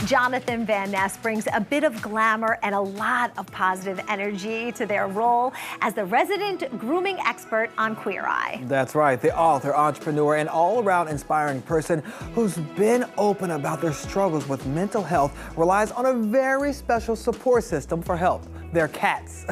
Jonathan Van Ness brings a bit of glamour and a lot of positive energy to their role as the resident grooming expert on Queer Eye. That's right, the author, entrepreneur, and all-around inspiring person who's been open about their struggles with mental health relies on a very special support system for help: their cats.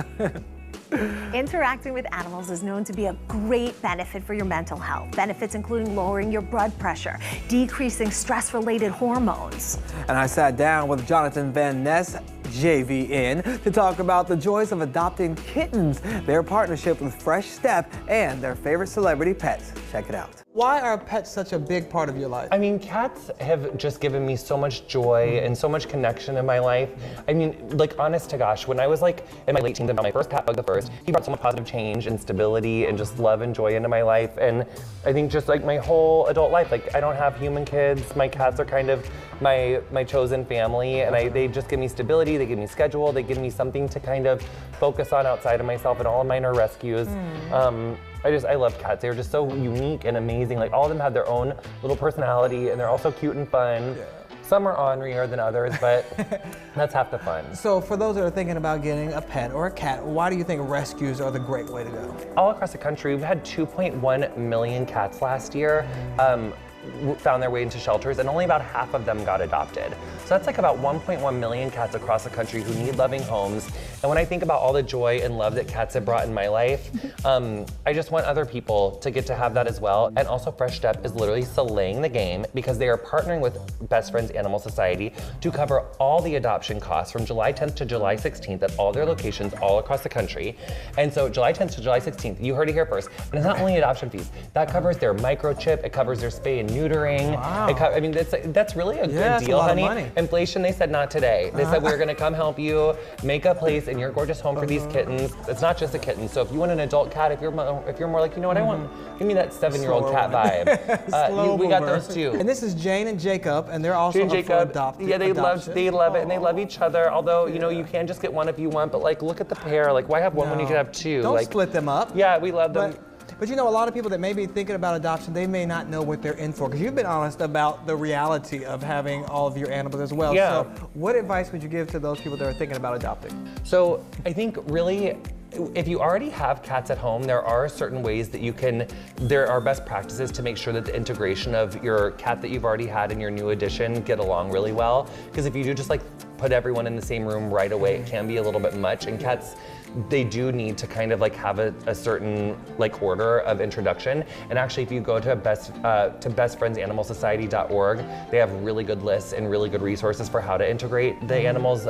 Interacting with animals is known to be a great benefit for your mental health. Benefits including lowering your blood pressure, decreasing stress-related hormones. And I sat down with Jonathan Van Ness, JVN, to talk about the joys of adopting kittens, their partnership with Fresh Step, and their favorite celebrity pets. Check it out. Why are pets such a big part of your life? I mean, cats have just given me so much joy and so much connection in my life. I mean, like, honest to gosh, when I was like in my late teens and found my first cat, Bug the First, he brought so much positive change and stability and just love and joy into my life. And I think just like my whole adult life, like I don't have human kids. My cats are kind of my chosen family, and they just give me stability, they give me schedule, they give me something to kind of focus on outside of myself, and all of mine are rescues. I love cats. They're just so unique and amazing. Like all of them have their own little personality, and they're all so cute and fun. Yeah. Some are ornerier than others, but that's half the fun. So for those that are thinking about getting a pet or a cat, why do you think rescues are the great way to go? All across the country, we've had 2.1 million cats last year. Found their way into shelters, and only about half of them got adopted. So that's like about 1.1 million cats across the country who need loving homes. And when I think about all the joy and love that cats have brought in my life, I just want other people to get to have that as well. And also Fresh Step is literally slaying the game because they are partnering with Best Friends Animal Society to cover all the adoption costs from July 10th to July 16th at all their locations all across the country. And so July 10th to July 16th, you heard it here first. And it's not only adoption fees, that covers their microchip, it covers their spay and neutering. Wow. I mean, that's really a good deal, honey. Inflation, they said not today. They said we're gonna come help you make a place in your gorgeous home for these kittens. It's not just a kitten. So if you want an adult cat, if you're more like, you know what I want, give me that 7-year-old cat vibe. We got those too. And this is Jane and Jacob, and they're also up for adoption. Yeah, they love it, and they love each other. Although you know you can just get one if you want, but like look at the pair. Like why have one when you could have two? Don't split them up. Yeah, we love them. But you know, a lot of people that may be thinking about adoption, they may not know what they're in for, because you've been honest about the reality of having all of your animals as well. Yeah. So what advice would you give to those people that are thinking about adopting? So I think really, if you already have cats at home, there are certain ways that there are best practices to make sure that the integration of your cat that you've already had and your new addition get along really well. Because if you do just like put everyone in the same room right away, it can be a little bit much, and cats, they do need to kind of like have a certain like order of introduction. And actually, if you go to bestfriendsanimalsociety.org, they have really good lists and really good resources for how to integrate the animals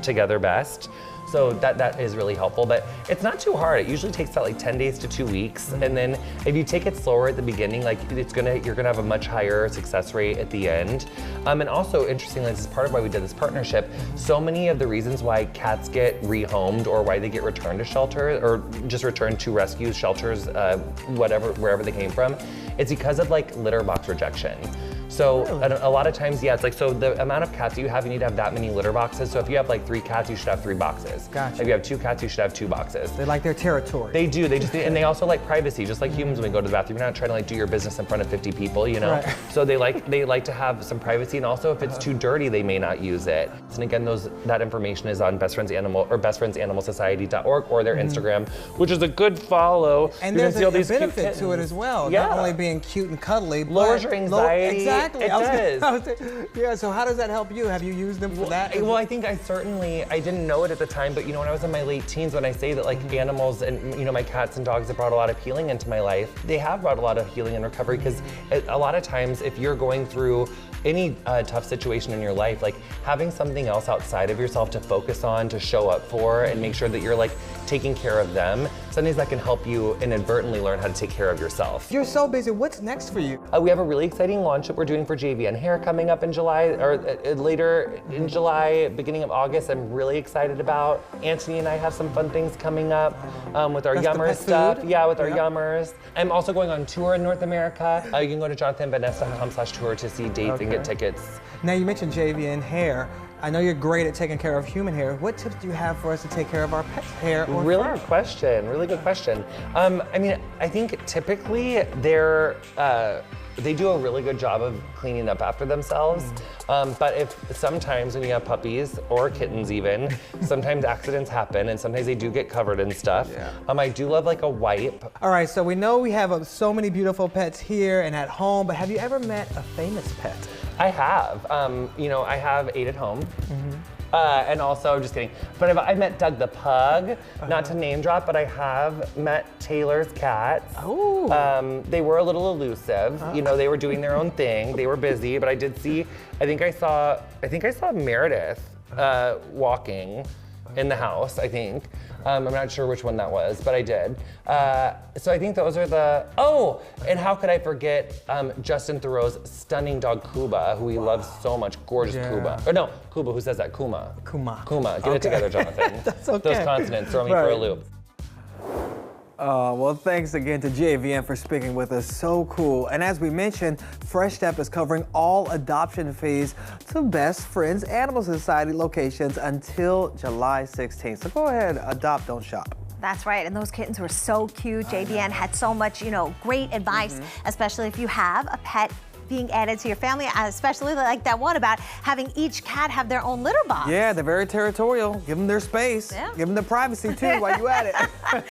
together best. So that is really helpful, but it's not too hard. It usually takes about like 10 days to 2 weeks. And then if you take it slower at the beginning, like you're gonna have a much higher success rate at the end. And also, interestingly, this is part of why we did this partnership. So many of the reasons why cats get rehomed or why they get returned to shelter or just returned to rescues, shelters, wherever they came from, it's because of like litter box rejection. So a lot of times, yeah, it's like, so the amount of cats you have, you need to have that many litter boxes. So if you have like 3 cats, you should have 3 boxes. Gotcha. If you have 2 cats, you should have 2 boxes. They like their territory. They do, and they also like privacy, just like humans when we go to the bathroom. You're not trying to like do your business in front of 50 people, you know? Right. So they like to have some privacy, and also if it's too dirty, they may not use it. And again, that information is on bestfriendsanimalsociety.org or their Instagram, which is a good follow. And there's a benefit to it as well. Yeah. Not only being cute and cuddly, but lowers your anxiety. Exactly. It does. Yeah, so how does that help you? Have you used them for that? Well, I think I didn't know it at the time, but you know, when I was in my late teens, when I say that like animals and you know, my cats and dogs have brought a lot of healing into my life, they have brought a lot of healing and recovery, because a lot of times if you're going through any tough situation in your life, like having something else outside of yourself to focus on, to show up for, and make sure that you're like taking care of them, sometimes that can help you inadvertently learn how to take care of yourself. You're so busy. What's next for you? We have a really exciting launch that we're doing for JVN Hair coming up in July, or later in July, beginning of August. I'm really excited about. Anthony and I have some fun things coming up with our Yummers stuff. Yeah, with our Yummers. I'm also going on tour in North America. You can go to jonathanvanness.com/tour to see dates and get tickets. Now you mentioned JVN Hair. I know you're great at taking care of human hair. What tips do you have for us to take care of our pet's hair? Really good question. Really good question. I mean, I think typically they're they do a really good job of cleaning up after themselves. But if sometimes when you have puppies or kittens even, sometimes accidents happen and sometimes they do get covered in stuff. Yeah. I do love like a wipe. All right, so we know we have so many beautiful pets here and at home, but have you ever met a famous pet? I have. You know, I have 8 at home. And also, just kidding, but I met Doug the Pug, not to name drop, but I have met Taylor's cats. Oh. They were a little elusive. You know, they were doing their own thing. They were busy, but I did see, I think I saw Meredith walking in the house, I think. I'm not sure which one that was, but I did. So I think those are the, and how could I forget Justin Theroux's stunning dog, Kuba, who he loves so much, gorgeous Kuba. Or no, Kuba, who says that? Kuma. Kuma. Get it together, Jonathan. That's okay. Those consonants throw me for a loop. Well, thanks again to JVN for speaking with us. So cool. And as we mentioned, Fresh Step is covering all adoption fees to Best Friends Animal Society locations until July 16th. So go ahead, adopt, don't shop. That's right, and those kittens were so cute. JVN had so much, great advice, especially if you have a pet being added to your family, especially like that one about having each cat have their own litter box. Yeah, they're very territorial. Give them their space. Yeah. Give them the privacy too while you at it.